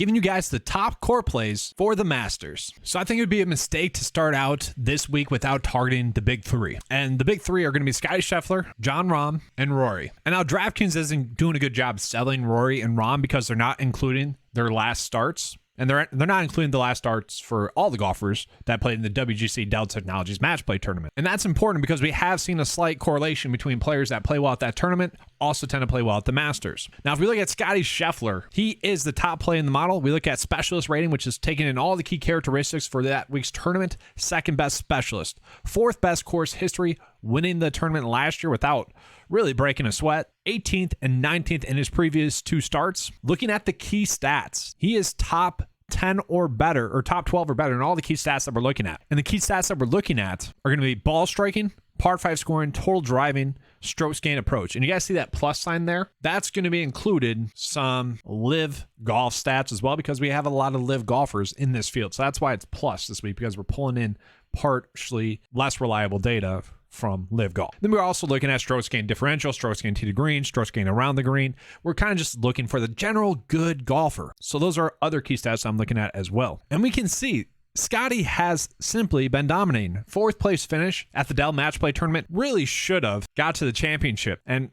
giving you guys the top core plays for the Masters. So I think it would be a mistake to start out this week without targeting the big three. And the big three are going to be Scotty Scheffler, Jon Rahm, and Rory. And now DraftKings isn't doing a good job selling Rory and Rahm because they're not including their last starts. And they're not including the last starts for all the golfers that played in the WGC Dell Technologies Match Play Tournament. And that's important because we have seen a slight correlation between players that play well at that tournament also tend to play well at the Masters. Now, if we look at Scotty Scheffler, he is the top play in the model. We look at specialist rating, which is taking in all the key characteristics for that week's tournament. Second best specialist. Fourth best course history, winning the tournament last year without really breaking a sweat. 18th and 19th in his previous 2 starts. Looking at the key stats, he is top 10 or better, or top 12 or better in all the key stats that we're looking at. And the key stats that we're looking at are going to be ball striking, par 5 scoring, total driving, strokes gained approach. And you guys see that plus sign there? That's going to be included some live golf stats as well, because we have a lot of live golfers in this field. So that's why it's plus this week, because we're pulling in partially less reliable data from live golf. Then we're also looking at strokes gained differential, strokes gained tee to green, strokes gained around the green. We're kind of just looking for the general good golfer. So those are other key stats I'm looking at as well. And we can see Scotty has simply been dominating. 4th place finish at the Dell Match Play Tournament, really should have got to the championship. And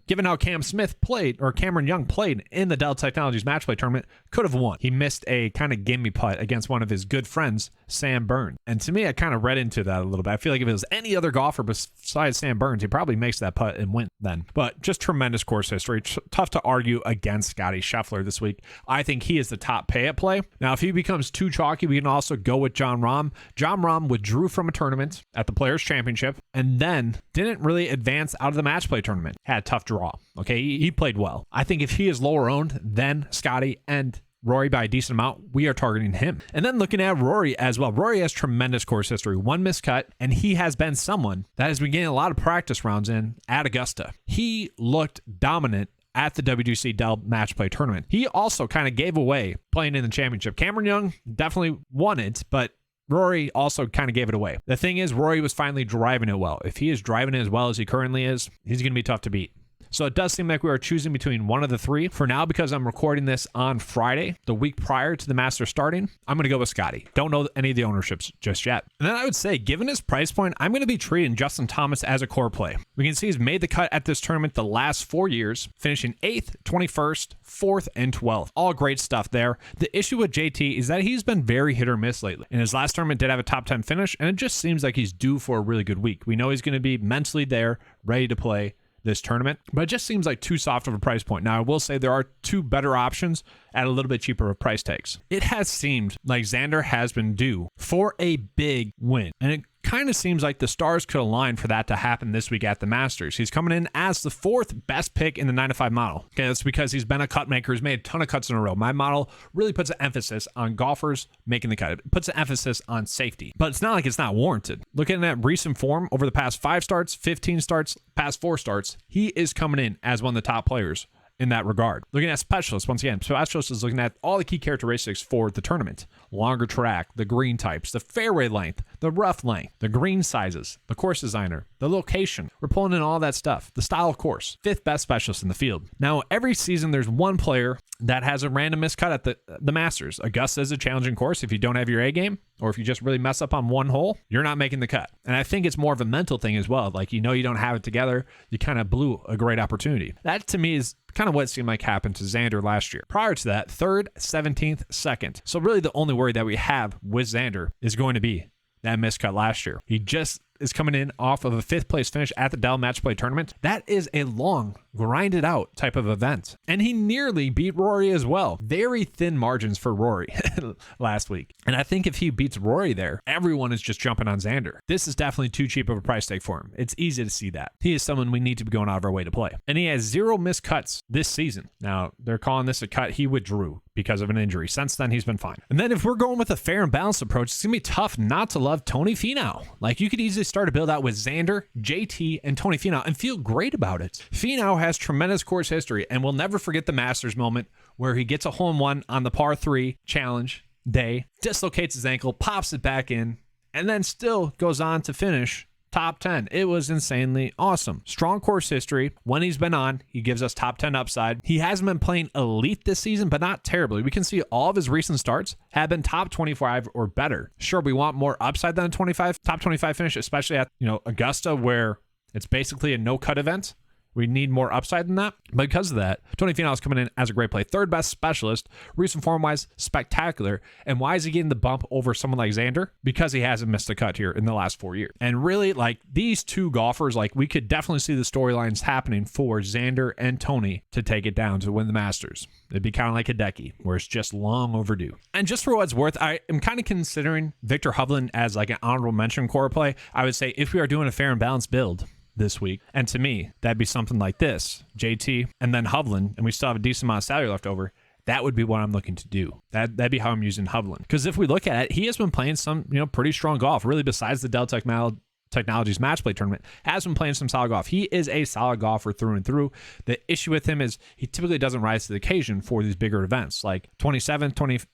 given how Cameron Young played in the Dell Technologies Match Play Tournament, could have won. He missed a kind of gimme putt against one of his good friends, Sam Burns. And to me, I kind of read into that a little bit. I feel like if it was any other golfer besides Sam Burns, he probably makes that putt and win then. But just tremendous course history. Tough to argue against Scotty Scheffler this week. I think he is the top pay at play. Now, if he becomes too chalky, we can also go with Jon Rahm. Jon Rahm withdrew from a tournament at the Players' Championship and then didn't really advance out of the Match Play Tournament. Had a tough draw. Okay, he played well. I think if he is lower owned than Scotty and Rory by a decent amount, we are targeting him. And then looking at Rory as well. Rory has tremendous course history, 1 miscut, and he has been someone that has been getting a lot of practice rounds in at Augusta. He looked dominant at the WGC Dell Match Play Tournament. He also kind of gave away playing in the championship. Cameron Young definitely won it, but Rory also kind of gave it away. The thing is, Rory was finally driving it well. If he is driving it as well as he currently is, he's going to be tough to beat. So it does seem like we are choosing between one of the three. For now, because I'm recording this on Friday, the week prior to the Masters starting, I'm going to go with Scotty. Don't know any of the ownerships just yet. And then I would say, given his price point, I'm going to be treating Justin Thomas as a core play. We can see he's made the cut at this tournament the last 4 years, finishing 8th, 21st, 4th, and 12th. All great stuff there. The issue with JT is that he's been very hit or miss lately. In his last tournament, did have a top 10 finish, and it just seems like he's due for a really good week. We know he's going to be mentally there, ready to play this tournament, but it just seems like too soft of a price point. Now, I will say there are 2 better options at a little bit cheaper of price tags. It has seemed like Xander has been due for a big win, and it kind of seems like the stars could align for that to happen this week at the Masters. He's coming in as the 4th best pick in the 9-to-5 model. Okay, that's because he's been a cut maker. He's made a ton of cuts in a row. My model really puts an emphasis on golfers making the cut. It puts an emphasis on safety, but it's not like it's not warranted. Looking at recent form over the past 5 starts, 15 starts, past 4 starts, he is coming in as one of the top players in that regard. Looking at specialists, once again, specialists is looking at all the key characteristics for the tournament. Longer track, the green types, the fairway length, the rough length, the green sizes, the course designer, the location. We're pulling in all that stuff. The style of course. 5th best specialist in the field. Now, every season there's one player that has a random miscut at the Masters. Augusta is a challenging course. If you don't have your A game, or if you just really mess up on one hole, you're not making the cut. And I think it's more of a mental thing as well. Like, you don't have it together. You kind of blew a great opportunity. That to me is kind of what it seemed like happened to Xander last year. Prior to that, 3rd, 17th, 2nd. So really the only worry that we have with Xander is going to be that miscut last year. He just is coming in off of a 5th place finish at the Dell Match Play Tournament. That is a long, grinded out type of event. And he nearly beat Rory as well. Very thin margins for Rory last week. And I think if he beats Rory there, everyone is just jumping on Xander. This is definitely too cheap of a price tag for him. It's easy to see that. He is someone we need to be going out of our way to play. And he has 0 missed cuts this season. Now, they're calling this a cut he withdrew because of an injury. Since then, he's been fine. And then if we're going with a fair and balanced approach, it's going to be tough not to love Tony Finau. Like, you could easily start a build out with Xander, JT, and Tony Finau and feel great about it. Finau has tremendous course history, and we'll never forget the Masters moment where he gets a hole-in-one on the par 3 challenge day, dislocates his ankle, pops it back in, and then still goes on to finish top 10. It was insanely awesome. Strong course history. When he's been on, he gives us top 10 upside. He hasn't been playing elite this season, but not terribly. We can see all of his recent starts have been top 25 or better. Sure, we want more upside than a top 25 finish, especially at, Augusta, where it's basically a no-cut event. We need more upside than that. But because of that, Tony Finau is coming in as a great play. Third best specialist, recent form-wise, spectacular. And why is he getting the bump over someone like Xander? Because he hasn't missed a cut here in the last 4 years. And really, these two golfers, we could definitely see the storylines happening for Xander and Tony to take it down to win the Masters. It'd be kind of like Hideki, where it's just long overdue. And just for what it's worth, I am kind of considering Victor Hovland as an honorable mention core play. I would say if we are doing a fair and balanced build this week, and to me, that'd be something like this: JT and then Hovland, and we still have a decent amount of salary left over. That would be what I'm looking to do. That'd be how I'm using Hovland. Because if we look at it, he has been playing some, pretty strong golf, really, besides the Dell Technologies match play tournament, has been playing some solid golf. He is a solid golfer through and through. The issue with him is he typically doesn't rise to the occasion for these bigger events, like 27th, 21st,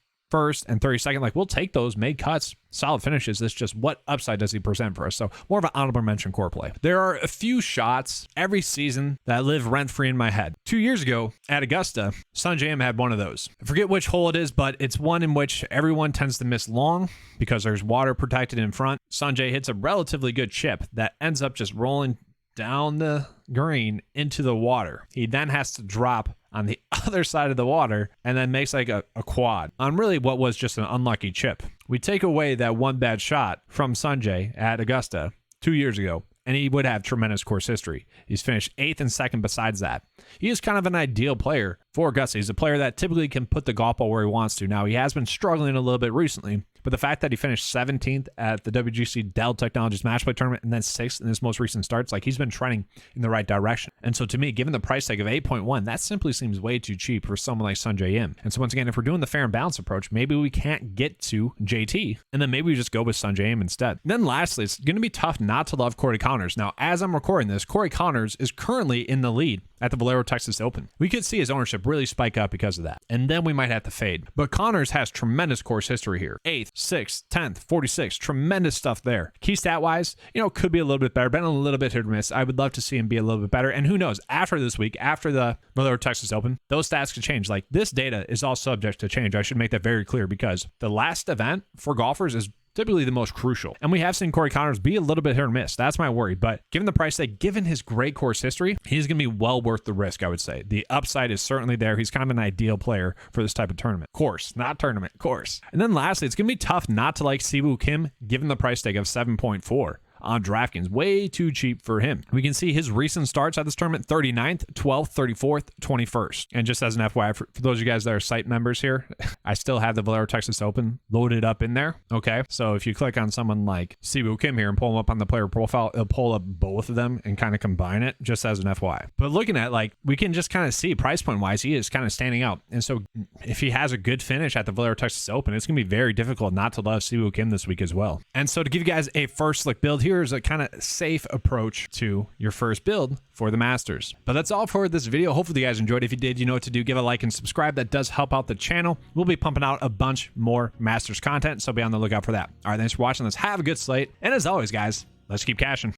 and 32nd. We'll take those made cuts, solid finishes. It's just what upside does he present for us? So more of an honorable mention core play. There are a few shots every season that live rent-free in my head. 2 years ago at Augusta, Sanjay Mundra had one of those. I forget which hole it is, but it's one in which everyone tends to miss long because there's water protected in front. Sanjay hits a relatively good chip that ends up just rolling down the green into the water. He then has to drop on the other side of the water and then makes a quad on really what was just an unlucky chip. We take away that one bad shot from Sanjay at Augusta 2 years ago, and he would have tremendous course history. He's finished 8th and 2nd besides that. He is kind of an ideal player for Augusta. He's a player that typically can put the golf ball where he wants to. Now, he has been struggling a little bit recently, but the fact that he finished 17th at the WGC Dell Technologies Match Play Tournament and then 6th in his most recent starts, he's been trending in the right direction. And so to me, given the price tag of 8.1, that simply seems way too cheap for someone like Sanjay M. And so once again, if we're doing the fair and balanced approach, maybe we can't get to JT, and then maybe we just go with Sanjay M instead. And then lastly, it's going to be tough not to love Corey Connors. Now, as I'm recording this, Corey Connors is currently in the lead at the Valero Texas Open. We could see his ownership really spike up because of that, and then we might have to fade. But Connors has tremendous course history here. 8th, 6th, 10th, 46th, tremendous stuff there. Key stat-wise, could be a little bit better, been a little bit hit or miss. I would love to see him be a little bit better, and who knows, after this week, after the Valero Texas Open, those stats could change. This data is all subject to change. I should make that very clear, because the last event for golfers is typically the most crucial. And we have seen Corey Connors be a little bit hit or miss. That's my worry. But given the price tag, given his great course history, he's going to be well worth the risk, I would say. The upside is certainly there. He's kind of an ideal player for this type of tournament. Course, not tournament, course. And then lastly, it's going to be tough not to like Siwoo Kim, given the price tag of 7.4. On DraftKings, way too cheap for him. We can see his recent starts at this tournament: 39th, 12th, 34th, 21st. And just as an FYI, for those of you guys that are site members here, I still have the Valero Texas Open loaded up in there. Okay, so if you click on someone like Siwoo Kim here and pull him up on the player profile, it'll pull up both of them and kind of combine it, just as an FYI. But looking at we can just kind of see price point wise, he is kind of standing out. And so if he has a good finish at the Valero Texas Open, it's gonna be very difficult not to love Siwoo Kim this week as well. And so to give you guys a first look build, here's a kind of safe approach to your first build for the Masters. But that's all for this video. Hopefully you guys enjoyed. If you did, you know what to do. Give a like and subscribe. That does help out the channel. We'll be pumping out a bunch more Masters content, so be on the lookout for that. All right, thanks for watching. Let's have a good slate. And as always, guys, let's keep cashing.